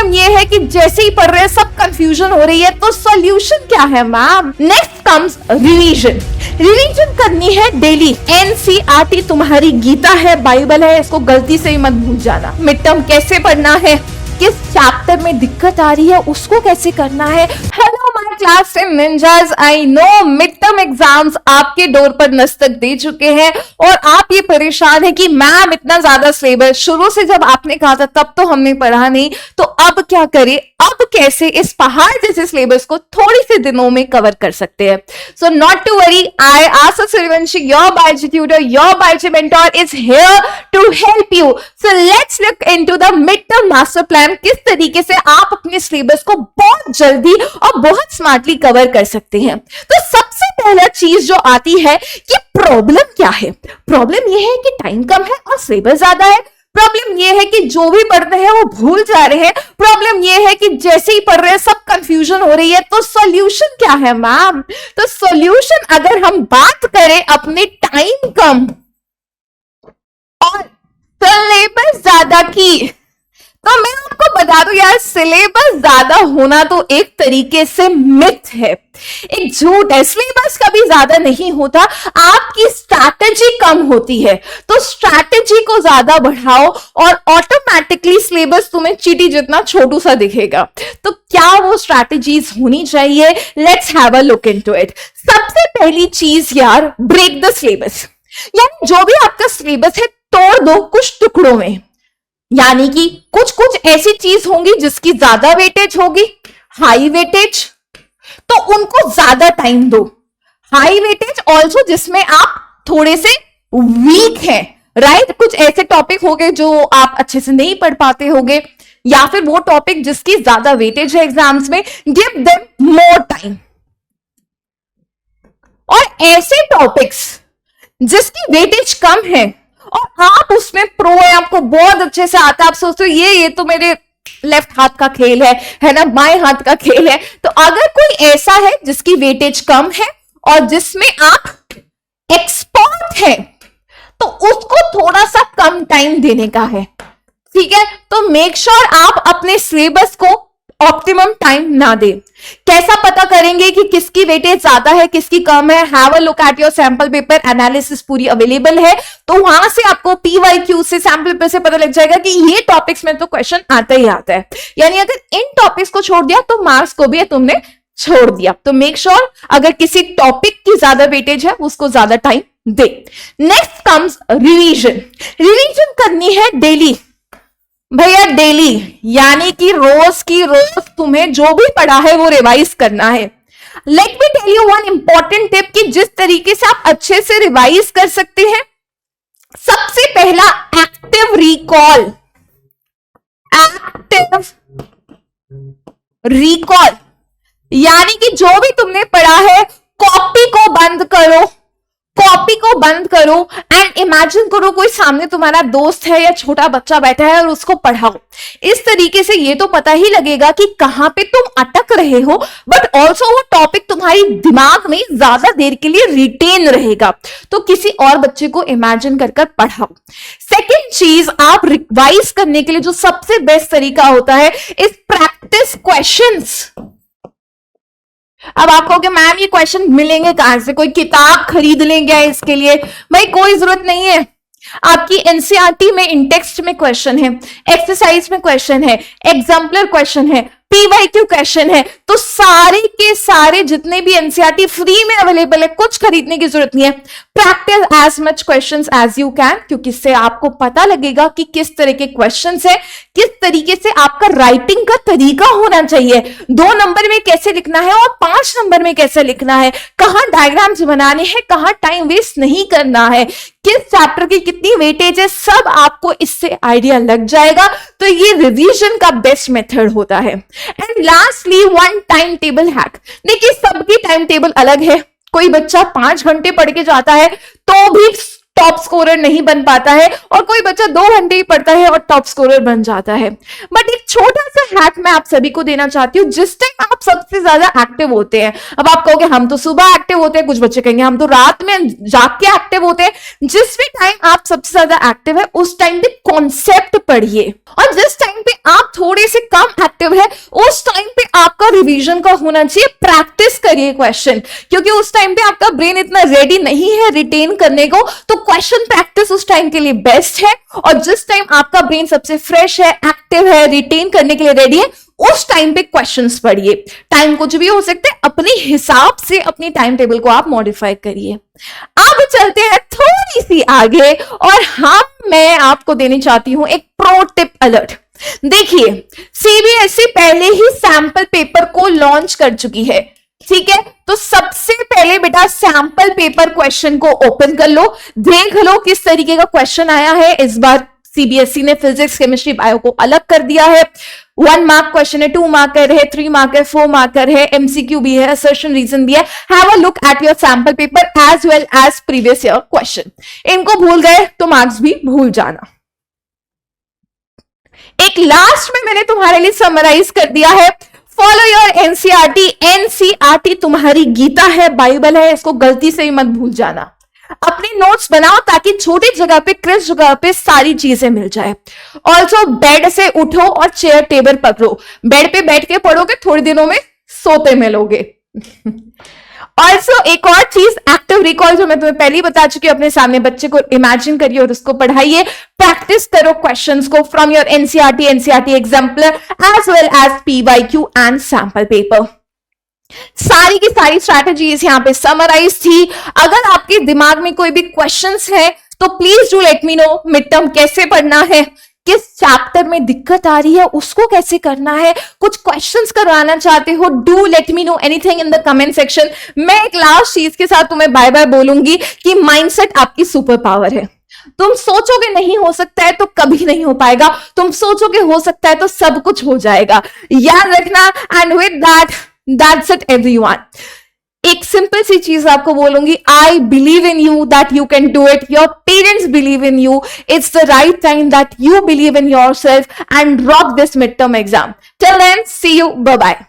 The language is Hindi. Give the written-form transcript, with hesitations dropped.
प्रॉब्लम ये है कि जैसे ही पढ़ रहे हैं सब कंफ्यूजन हो रही है, तो सॉल्यूशन क्या है ma'am? Next comes revision. Revision करनी है डेली। एनसीईआरटी तुम्हारी गीता है, बाइबल है, इसको गलती से ही मत भूल जाना। मिड टर्म कैसे पढ़ना है, किस चैप्टर में दिक्कत आ रही है, उसको कैसे करना है। Hello my class ninjas, I know mid term exams आपके डोर पर दस्तक दे चुके हैं और आप ये परेशान है कि मैम इतना ज्यादा सिलेबस, शुरू से जब आपने कहा था तब तो हमने पढ़ा नहीं, तो अब क्या करें, अब कैसे इस पहाड़ जैसे सिलेबस को थोड़ी से दिनों में कवर कर सकते हैं। So not to worry, I Asha Suryavanshi, your biology tutor, your biology mentor is here to help you. So let's look into the mid term master plan, किस तरीके से आप अपने सिलेबस को बहुत जल्दी और बहुत स्मार्टली कवर कर सकते हैं। तो सबसे पहला चीज जो आती है कि प्रॉब्लम क्या है। प्रॉब्लम यह है कि टाइम कम है और सिलेबस ज्यादा है। प्रॉब्लम यह है कि जो भी पढ़ रहे हैं वो भूल जा रहे हैं। प्रॉब्लम यह है कि जैसे ही पढ़ रहे हैं सब कंफ्यूजन हो रही है। तो सॉल्यूशन क्या है मैम? तो सॉल्यूशन अगर हम बात करें अपने टाइम कम और सिलेबस ज्यादा की, तो मैं आपको बता दूं यार, सिलेबस ज्यादा होना तो एक तरीके से मिथ है, एक झूठ है। सिलेबस कभी ज्यादा नहीं होता, आपकी स्ट्रैटेजी कम होती है। तो स्ट्रैटेजी को ज्यादा बढ़ाओ और ऑटोमेटिकली सिलेबस तुम्हें चीटी जितना छोटू सा दिखेगा। तो क्या वो स्ट्रैटेजीज होनी चाहिए? Let's have a look into it. सबसे पहली चीज यार, ब्रेक द सिलेबस। यानी जो भी आपका सिलेबस है तोड़ दो कुछ टुकड़ों में। यानी कि कुछ कुछ ऐसी चीज होंगी जिसकी ज्यादा वेटेज होगी, हाई वेटेज, तो उनको ज्यादा टाइम दो। हाई वेटेज ऑल्सो जिसमें आप थोड़े से वीक हैं, राइट? कुछ ऐसे टॉपिक हो गए जो आप अच्छे से नहीं पढ़ पाते होंगे, या फिर वो टॉपिक जिसकी ज्यादा वेटेज है एग्जाम्स में, गिव देम मोर टाइम। और ऐसे टॉपिक्स जिसकी वेटेज कम है और आप उसमें प्रो है, आपको बहुत अच्छे से आता है, आप सोचते हो ये तो मेरे लेफ्ट हाथ का खेल है ना, बाएं हाथ का खेल है। तो अगर कोई ऐसा है जिसकी वेटेज कम है और जिसमें आप एक्सपर्ट हैं, तो उसको थोड़ा सा कम टाइम देने का है, ठीक है? तो मेक श्योर आप अपने सिलेबस को ऑप्टिमम टाइम ना दे। कैसा पता करेंगे कि किसकी वेटेज ज्यादा है, किसकी कम है? Have a look at your sample paper, analysis पूरी अवेलेबल है। तो वहां से आपको PYQ से, सैंपल पेपर से पता लग जाएगा कि ये टॉपिक्स में तो क्वेश्चन आता ही आता है। यानी अगर इन टॉपिक्स को छोड़ दिया तो मार्क्स को भी तुमने छोड़ दिया। तो मेक श्योर अगर किसी टॉपिक की ज्यादा वेटेज है उसको ज्यादा टाइम दे। Next comes revision. रिवीजन करनी है डेली भैया, डेली, यानी कि रोज की रोज तुम्हें जो भी पढ़ा है वो रिवाइज करना है। Let me tell you one important tip कि जिस तरीके से आप अच्छे से रिवाइज कर सकते हैं। सबसे पहला, एक्टिव रिकॉल। एक्टिव रिकॉल यानी कि जो भी तुमने पढ़ा है कॉपी को बंद करो, कॉपी को बंद करो एंड इमेजिन करो कोई सामने तुम्हारा दोस्त है या छोटा बच्चा बैठा है और उसको पढ़ाओ। इस तरीके से ये तो पता ही लगेगा कि कहां पे तुम अटक रहे हो, बट ऑल्सो वो टॉपिक तुम्हारी दिमाग में ज्यादा देर के लिए रिटेन रहेगा। तो किसी और बच्चे को इमेजिन कर कर पढ़ाओ। सेकेंड चीज, आप रिवाइज करने के लिए जो सबसे बेस्ट तरीका होता है इज प्रैक्टिस क्वेश्चंस। अब आप कहोगे मैम ये क्वेश्चन मिलेंगे कहां से, कोई किताब खरीद लेंगे इसके लिए? भाई कोई जरूरत नहीं है। आपकी एनसीईआरटी में इंटेक्स्ट में क्वेश्चन है, एक्सरसाइज में क्वेश्चन है, एग्जाम्पलर क्वेश्चन है, PYQ क्वेश्चन है। तो सारे के सारे जितने भी एनसीईआरटी फ्री में अवेलेबल है, कुछ खरीदने की जरूरत नहीं है। Practice as much questions as you can, क्योंकि इससे आपको पता लगेगा कि किस तरह के क्वेश्चंस है, किस तरीके से आपका राइटिंग का तरीका होना चाहिए, 2 नंबर में कैसे लिखना है और 5 नंबर में कैसे लिखना है, कहां डायग्राम्स बनाने हैं, कहां टाइम वेस्ट नहीं करना है, किस चैप्टर की कितनी वेटेज है, सब आपको इससे आइडिया लग जाएगा। तो ये रिवीजन का बेस्ट मेथड होता है। And lastly, one time table hack. देखिए सबकी टाइम टेबल अलग है। कोई बच्चा 5 घंटे पढ़ के जाता है तो भी टॉप स्कोरर नहीं बन पाता है, और कोई बच्चा 2 घंटे ही पढ़ता है और टॉप स्कोरर बन जाता है। बट एक छोटा सा हैक मैं आप सभी को देना चाहती हूँ, जिस टाइम आप सबसे ज्यादा एक्टिव होते हैं, अब आप कहोगे हम तो सुबह एक्टिव होते हैं, कुछ बच्चे कहेंगे हम तो रात में जाग के एक्टिव होते हैं, जिस भी टाइम आप सबसे ज्यादा एक्टिव है उस टाइम पे कॉन्सेप्ट पढ़िए, और जिस टाइम पे आप थोड़े से कम एक्टिव है उस टाइम पे आपका रिवीजन का होना चाहिए, प्रैक्टिस करिए क्वेश्चन, क्योंकि उस टाइम पे आपका ब्रेन इतना रेडी नहीं है रिटेन करने को, तो क्वेश्चन प्रैक्टिस उस टाइम के लिए बेस्ट है। और जिस टाइम आपका ब्रेन सबसे फ्रेश है, एक्टिव है, रिटेन करने के लिए रेडी है, उस टाइम पे क्वेश्चंस पढ़िए। टाइम कुछ भी हो सकते हैं, अपने हिसाब से अपनी टाइम टेबल को आप मॉडिफाई करिए। अब चलते हैं थोड़ी सी आगे, और मैं आपको देनी चाहती हूं एक प्रो टिप अलर्ट। देखिए, सीबीएसई पहले ही सैंपल पेपर को लॉन्च कर चुकी है, ठीक है, तो सबसे पहले बेटा सैंपल पेपर क्वेश्चन को ओपन कर लो, देख लो किस तरीके का क्वेश्चन आया है। इस बार सीबीएसई ने फिजिक्स, केमिस्ट्री, बायो को अलग कर दिया है। 1 मार्क क्वेश्चन है, 2 मार्कर है, 3 मार्कर, 4 मार्कर है, एमसीक्यू भी है, असर्शन रीजन भी है। Have a look at your sample paper as well as previous year question. इनको भूल गए तो मार्क्स भी भूल जाना। एक लास्ट में मैंने तुम्हारे लिए समराइज कर दिया है, फॉलो योर एनसीईआरटी। एनसीईआरटी तुम्हारी गीता है, बाइबल है, इसको गलती से भी मत भूल जाना। अपने नोट्स बनाओ ताकि छोटी जगह पे, क्रिस्प जगह पे सारी चीजें मिल जाए। ऑल्सो बेड से उठो और चेयर टेबल पकड़ो, बेड पे बैठ के पढ़ोगे, थोड़ी दिनों में सोते मिलोगे। ऑल्सो एक और चीज, एक्टिव रिकॉल, जो मैं तुम्हें पहले ही बता चुकी हूं, अपने सामने बच्चे को इमेजिन करिए और उसको पढ़ाइए। प्रैक्टिस करो क्वेश्चंस को from your NCERT exemplar as well as PYQ and sample paper. सारी की सारी स्ट्रैटेजीज यहां पे समराइज थी। अगर आपके दिमाग में कोई भी क्वेश्चंस है तो please do let me know. Mid term कैसे पढ़ना है, किस चैप्टर में दिक्कत आ रही है, उसको कैसे करना है, कुछ क्वेश्चंस करवाना चाहते हो, do let me know anything in the comment section. मैं एक लास्ट चीज के साथ तुम्हें बाय बाय बोलूंगी कि माइंडसेट आपकी सुपर पावर है। तुम सोचोगे नहीं हो सकता है तो कभी नहीं हो पाएगा, तुम सोचोगे हो सकता है तो सब कुछ हो जाएगा, याद रखना। And with that's it everyone. एक सिंपल सी चीज आपको बोलूंगी, I believe in you that you can do it, your parents believe in you, it's the right time that you believe in yourself and rock this mid term exam. Till then, see you, bye bye.